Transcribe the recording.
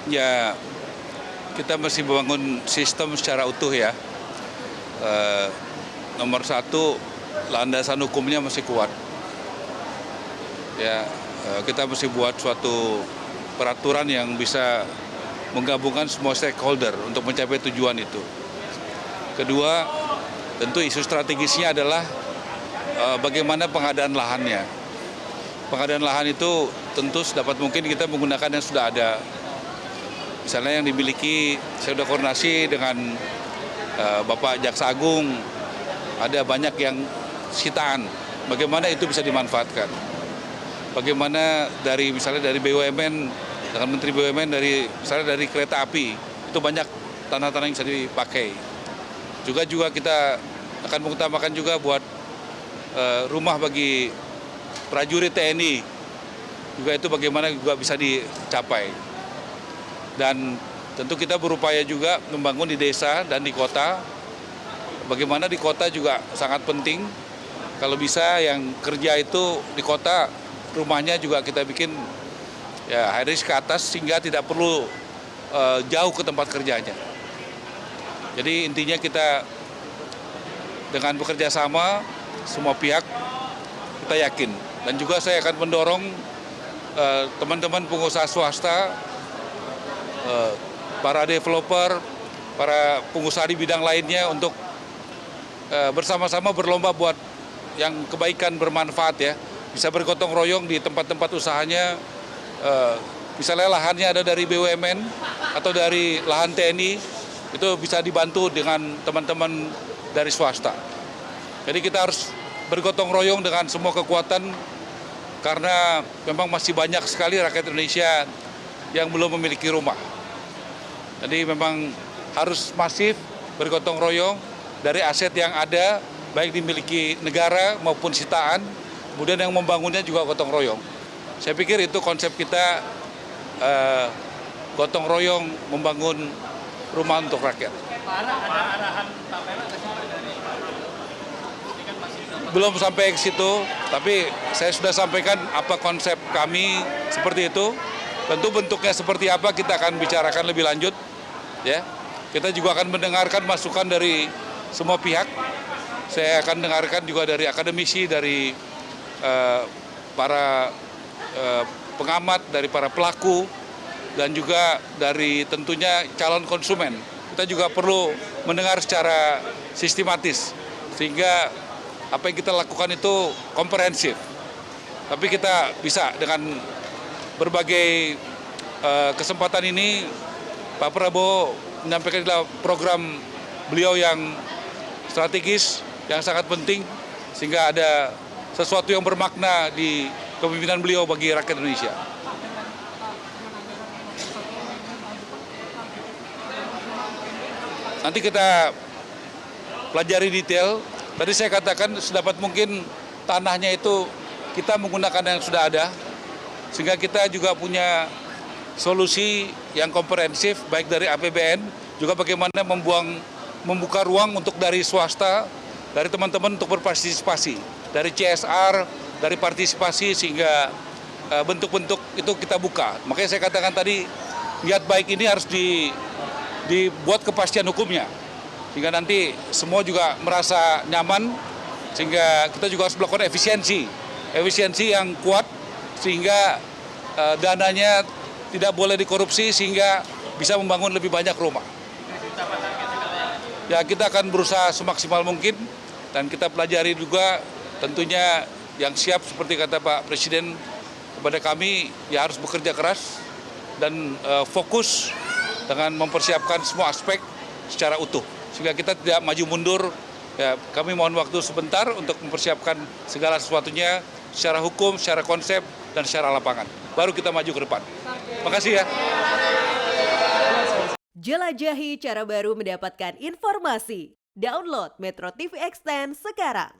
Ya, kita mesti membangun sistem secara utuh ya. Eh, Nomor satu, landasan hukumnya mesti kuat. Ya, kita mesti buat suatu peraturan yang bisa menggabungkan semua stakeholder untuk mencapai tujuan itu. Kedua, tentu isu strategisnya adalah bagaimana pengadaan lahannya. Pengadaan lahan itu tentu sedapat mungkin kita menggunakan yang sudah ada. Misalnya yang dimiliki, saya sudah koordinasi dengan Bapak Jaksa Agung, ada banyak yang sitaan. Bagaimana itu bisa dimanfaatkan? Bagaimana misalnya dari BUMN dengan Menteri BUMN misalnya dari kereta api itu banyak tanah-tanah yang bisa dipakai. Juga kita akan mengutamakan juga buat rumah bagi prajurit TNI. Juga itu bagaimana juga bisa dicapai. Dan tentu kita berupaya juga membangun di desa dan di kota. Bagaimana di kota juga sangat penting. Kalau bisa yang kerja itu di kota, rumahnya juga kita bikin ya high risk ke atas sehingga tidak perlu jauh ke tempat kerjanya. Jadi intinya kita dengan bekerja sama semua pihak kita yakin. Dan juga saya akan mendorong teman-teman pengusaha swasta, para developer, para pengusaha di bidang lainnya untuk bersama-sama berlomba buat yang kebaikan bermanfaat ya. Bisa bergotong royong di tempat-tempat usahanya, misalnya lahannya ada dari BUMN atau dari lahan TNI, itu bisa dibantu dengan teman-teman dari swasta. Jadi kita harus bergotong royong dengan semua kekuatan karena memang masih banyak sekali rakyat Indonesia yang belum memiliki rumah. Jadi memang harus masif bergotong royong dari aset yang ada, baik dimiliki negara maupun sitaan, kemudian yang membangunnya juga gotong royong. Saya pikir itu konsep kita, gotong royong membangun rumah untuk rakyat. Ada arahan Pak Pera nggak sih dari ini kan masih Belum sampai ke situ, tapi saya sudah sampaikan apa konsep kami seperti itu. Tentu bentuknya seperti apa kita akan bicarakan lebih lanjut. Ya, kita juga akan mendengarkan masukan dari semua pihak. Saya akan dengarkan juga dari akademisi, dari para pengamat, dari para pelaku, dan juga dari tentunya calon konsumen. Kita juga perlu mendengar secara sistematis, sehingga apa yang kita lakukan itu komprehensif. Tapi kita bisa dengan berbagai kesempatan ini, Pak Prabowo menyampaikan adalah program beliau yang strategis, yang sangat penting, sehingga ada sesuatu yang bermakna di kepemimpinan beliau bagi rakyat Indonesia. Nanti kita pelajari detail. Tadi saya katakan sedapat mungkin tanahnya itu kita menggunakan yang sudah ada, sehingga kita juga punya solusi yang komprehensif baik dari APBN, juga bagaimana membuka ruang untuk dari swasta, dari teman-teman untuk berpartisipasi, dari CSR, dari partisipasi, sehingga bentuk-bentuk itu kita buka. Makanya saya katakan tadi, niat baik ini harus dibuat kepastian hukumnya, sehingga nanti semua juga merasa nyaman, sehingga kita juga harus melakukan efisiensi yang kuat, sehingga dananya tidak boleh dikorupsi, sehingga bisa membangun lebih banyak rumah. Ya, kita akan berusaha semaksimal mungkin, dan kita pelajari juga tentunya yang siap seperti kata Pak Presiden kepada kami, ya harus bekerja keras dan fokus dengan mempersiapkan semua aspek secara utuh, sehingga kita tidak maju mundur. Ya, kami mohon waktu sebentar untuk mempersiapkan segala sesuatunya secara hukum, secara konsep, dan secara lapangan. Baru kita maju ke depan. Terima kasih ya. Jelajahi cara baru mendapatkan informasi. Download Metro TV Extend sekarang.